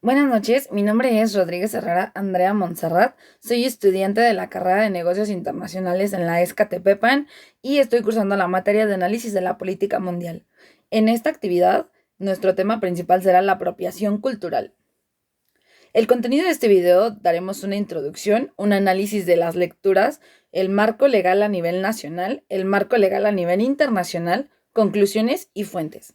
Buenas noches, mi nombre es Rodríguez Herrera Andrea Montserrat, soy estudiante de la carrera de Negocios Internacionales en la ESCA-Tepepan y estoy cursando la materia de análisis de la política mundial. En esta actividad, nuestro tema principal será la apropiación cultural. El contenido de este video daremos una introducción, un análisis de las lecturas, el marco legal a nivel nacional, el marco legal a nivel internacional, conclusiones y fuentes.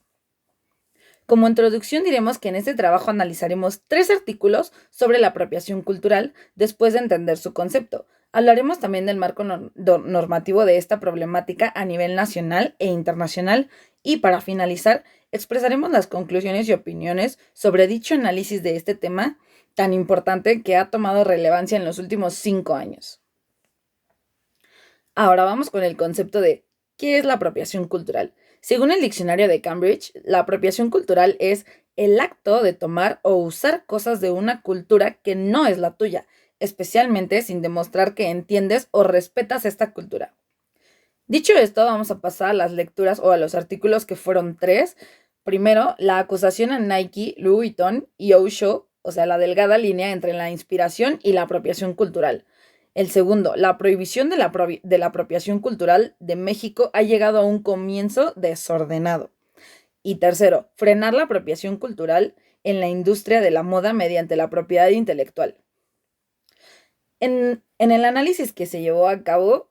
Como introducción diremos que en este trabajo analizaremos 3 artículos sobre la apropiación cultural después de entender su concepto. Hablaremos también del marco normativo de esta problemática a nivel nacional e internacional y para finalizar expresaremos las conclusiones y opiniones sobre dicho análisis de este tema tan importante que ha tomado relevancia en los últimos 5 años. Ahora vamos con el concepto de ¿qué es la apropiación cultural? Según el diccionario de Cambridge, la apropiación cultural es el acto de tomar o usar cosas de una cultura que no es la tuya, especialmente sin demostrar que entiendes o respetas esta cultura. Dicho esto, vamos a pasar a las lecturas o a los artículos que fueron 3. Primero, la acusación a Nike, Louis Vuitton y Osho, o sea, la delgada línea entre la inspiración y la apropiación cultural. El segundo, la prohibición de la apropiación cultural de México ha llegado a un comienzo desordenado. Y tercero, frenar la apropiación cultural en la industria de la moda mediante la propiedad intelectual. En el análisis que se llevó a cabo,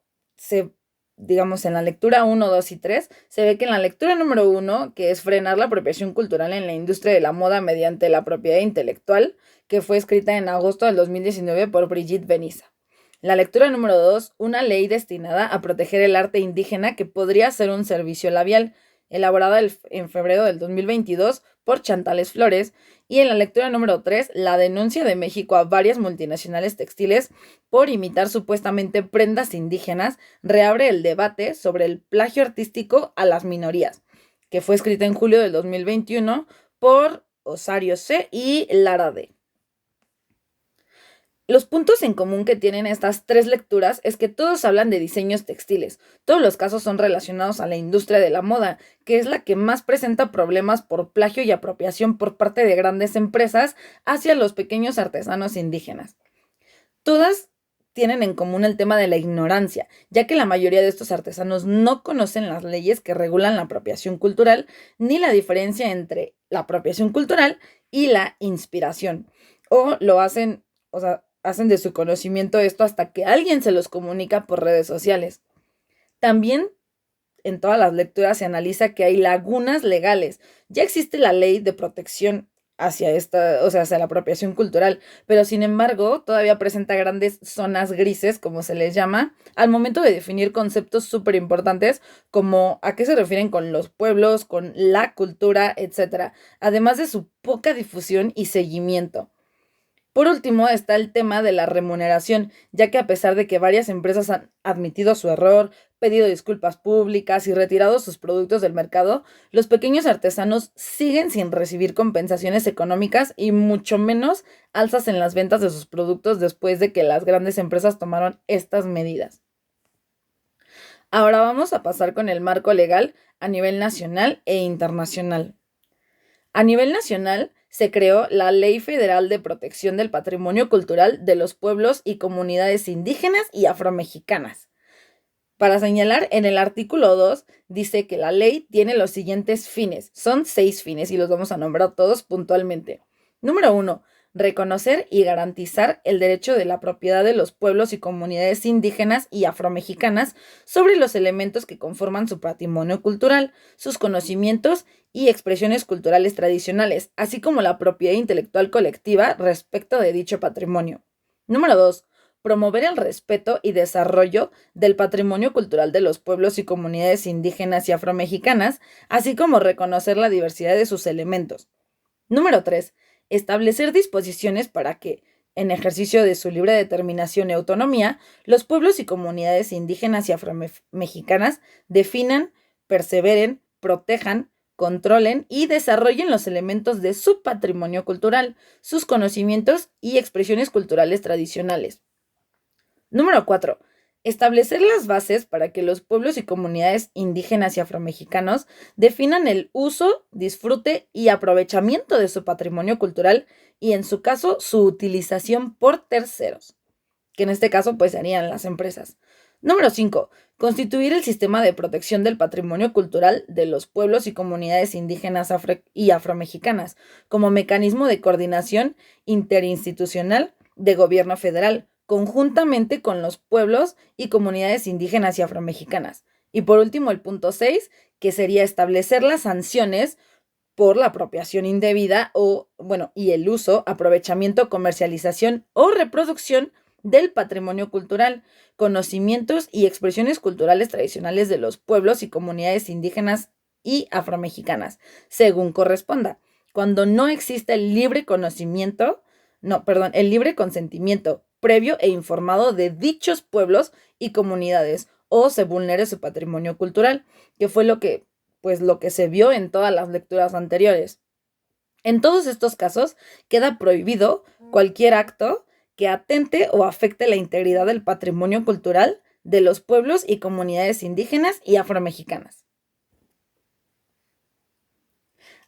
digamos, en la lectura 1, 2 y 3, se ve que en la lectura número 1, que es frenar la apropiación cultural en la industria de la moda mediante la propiedad intelectual, que fue escrita en agosto del 2019 por Brigitte Benissa. La lectura número 2, una ley destinada a proteger el arte indígena que podría ser un servicio labial, elaborada en febrero del 2022 por Chantales Flores. Y en la lectura número 3, la denuncia de México a varias multinacionales textiles por imitar supuestamente prendas indígenas, reabre el debate sobre el plagio artístico a las minorías, que fue escrita en julio del 2021 por Osario C. y Lara D. Los puntos en común que tienen estas 3 lecturas es que todos hablan de diseños textiles. Todos los casos son relacionados a la industria de la moda, que es la que más presenta problemas por plagio y apropiación por parte de grandes empresas hacia los pequeños artesanos indígenas. Todas tienen en común el tema de la ignorancia, ya que la mayoría de estos artesanos no conocen las leyes que regulan la apropiación cultural, ni la diferencia entre la apropiación cultural y la inspiración. O lo hacen, hacen de su conocimiento esto hasta que alguien se los comunica por redes sociales. También en todas las lecturas se analiza que hay lagunas legales. Ya existe la ley de protección hacia hacia la apropiación cultural, pero sin embargo todavía presenta grandes zonas grises, como se les llama, al momento de definir conceptos súper importantes como a qué se refieren con los pueblos, con la cultura, etc., además de su poca difusión y seguimiento. Por último, está el tema de la remuneración, ya que a pesar de que varias empresas han admitido su error, pedido disculpas públicas y retirado sus productos del mercado, los pequeños artesanos siguen sin recibir compensaciones económicas y mucho menos alzas en las ventas de sus productos después de que las grandes empresas tomaron estas medidas. Ahora vamos a pasar con el marco legal a nivel nacional e internacional. A nivel nacional, se creó la Ley Federal de Protección del Patrimonio Cultural de los Pueblos y Comunidades Indígenas y Afromexicanas. Para señalar, en el artículo 2 dice que la ley tiene los siguientes fines. Son 6 fines y los vamos a nombrar todos puntualmente. Número 1. Reconocer y garantizar el derecho de la propiedad de los pueblos y comunidades indígenas y afromexicanas sobre los elementos que conforman su patrimonio cultural, sus conocimientos y expresiones culturales tradicionales, así como la propiedad intelectual colectiva respecto de dicho patrimonio. Número 2. Promover el respeto y desarrollo del patrimonio cultural de los pueblos y comunidades indígenas y afromexicanas, así como reconocer la diversidad de sus elementos. Número 3. Establecer disposiciones para que, en ejercicio de su libre determinación y autonomía, los pueblos y comunidades indígenas y afromexicanas definan, perseveren, protejan, controlen y desarrollen los elementos de su patrimonio cultural, sus conocimientos y expresiones culturales tradicionales. Número 4. Establecer las bases para que los pueblos y comunidades indígenas y afromexicanos definan el uso, disfrute y aprovechamiento de su patrimonio cultural y, en su caso, su utilización por terceros, que en este caso pues serían las empresas. Número 5. Constituir el sistema de protección del patrimonio cultural de los pueblos y comunidades indígenas y afromexicanas como mecanismo de coordinación interinstitucional de gobierno federal, conjuntamente con los pueblos y comunidades indígenas y afromexicanas. Y por último, el punto 6, que sería establecer las sanciones por la apropiación indebida y el uso, aprovechamiento, comercialización o reproducción del patrimonio cultural, conocimientos y expresiones culturales tradicionales de los pueblos y comunidades indígenas y afromexicanas, según corresponda, cuando no existe el libre consentimiento previo e informado de dichos pueblos y comunidades o se vulnere su patrimonio cultural, que fue lo que se vio en todas las lecturas anteriores. En todos estos casos queda prohibido cualquier acto que atente o afecte la integridad del patrimonio cultural de los pueblos y comunidades indígenas y afromexicanas.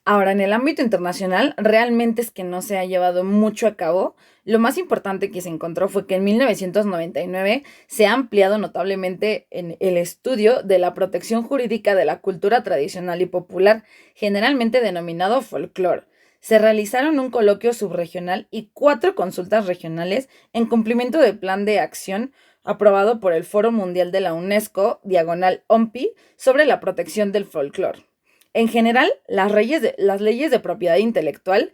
Ahora, en el ámbito internacional, realmente es que no se ha llevado mucho a cabo. Lo más importante que se encontró fue que en 1999 se ha ampliado notablemente en el estudio de la protección jurídica de la cultura tradicional y popular, generalmente denominado folclore. Se realizaron un coloquio subregional y 4 consultas regionales en cumplimiento del plan de acción aprobado por el Foro Mundial de la UNESCO, diagonal OMPI, sobre la protección del folclore. En general, las leyes de propiedad intelectual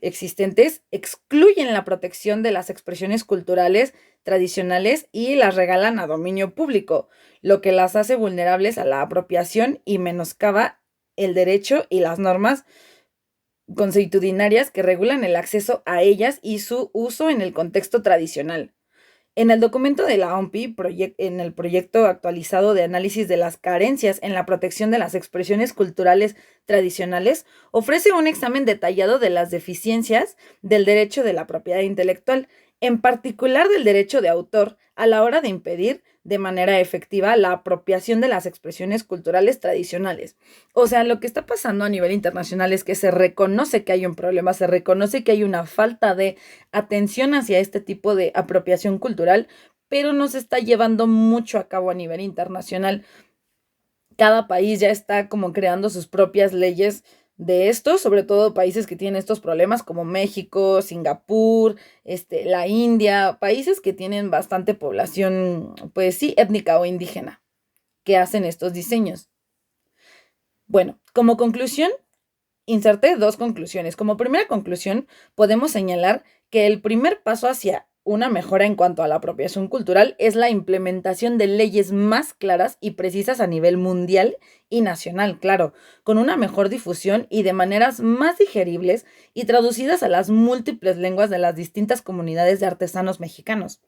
existentes excluyen la protección de las expresiones culturales tradicionales y las regalan a dominio público, lo que las hace vulnerables a la apropiación y menoscaba el derecho y las normas consuetudinarias que regulan el acceso a ellas y su uso en el contexto tradicional. En el documento de la OMPI, en el proyecto actualizado de análisis de las carencias en la protección de las expresiones culturales tradicionales, ofrece un examen detallado de las deficiencias del derecho de la propiedad intelectual, en particular del derecho de autor, a la hora de impedir de manera efectiva la apropiación de las expresiones culturales tradicionales. O sea, lo que está pasando a nivel internacional es que se reconoce que hay un problema, se reconoce que hay una falta de atención hacia este tipo de apropiación cultural, pero no se está llevando mucho a cabo a nivel internacional. Cada país ya está como creando sus propias leyes de esto, sobre todo países que tienen estos problemas como México, Singapur, la India, países que tienen bastante población, pues sí, étnica o indígena, que hacen estos diseños. Bueno, como conclusión, inserté 2 conclusiones. Como primera conclusión, podemos señalar que el primer paso hacia una mejora en cuanto a la apropiación cultural es la implementación de leyes más claras y precisas a nivel mundial y nacional, claro, con una mejor difusión y de maneras más digeribles y traducidas a las múltiples lenguas de las distintas comunidades de artesanos mexicanos.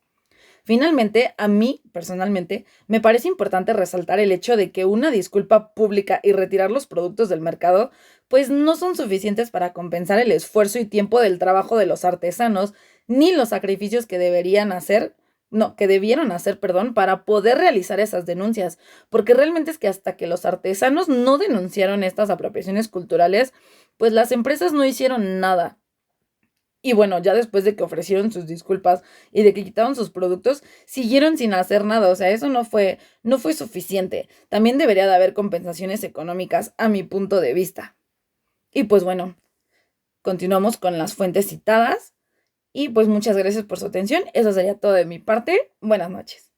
Finalmente, a mí, personalmente, me parece importante resaltar el hecho de que una disculpa pública y retirar los productos del mercado, pues no son suficientes para compensar el esfuerzo y tiempo del trabajo de los artesanos, ni los sacrificios que debieron hacer, para poder realizar esas denuncias, porque realmente es que hasta que los artesanos no denunciaron estas apropiaciones culturales, pues las empresas no hicieron nada. Y bueno, ya después de que ofrecieron sus disculpas y de que quitaron sus productos, siguieron sin hacer nada. O sea, eso no fue suficiente. También debería de haber compensaciones económicas a mi punto de vista. Y pues bueno, continuamos con las fuentes citadas. Y pues muchas gracias por su atención. Eso sería todo de mi parte. Buenas noches.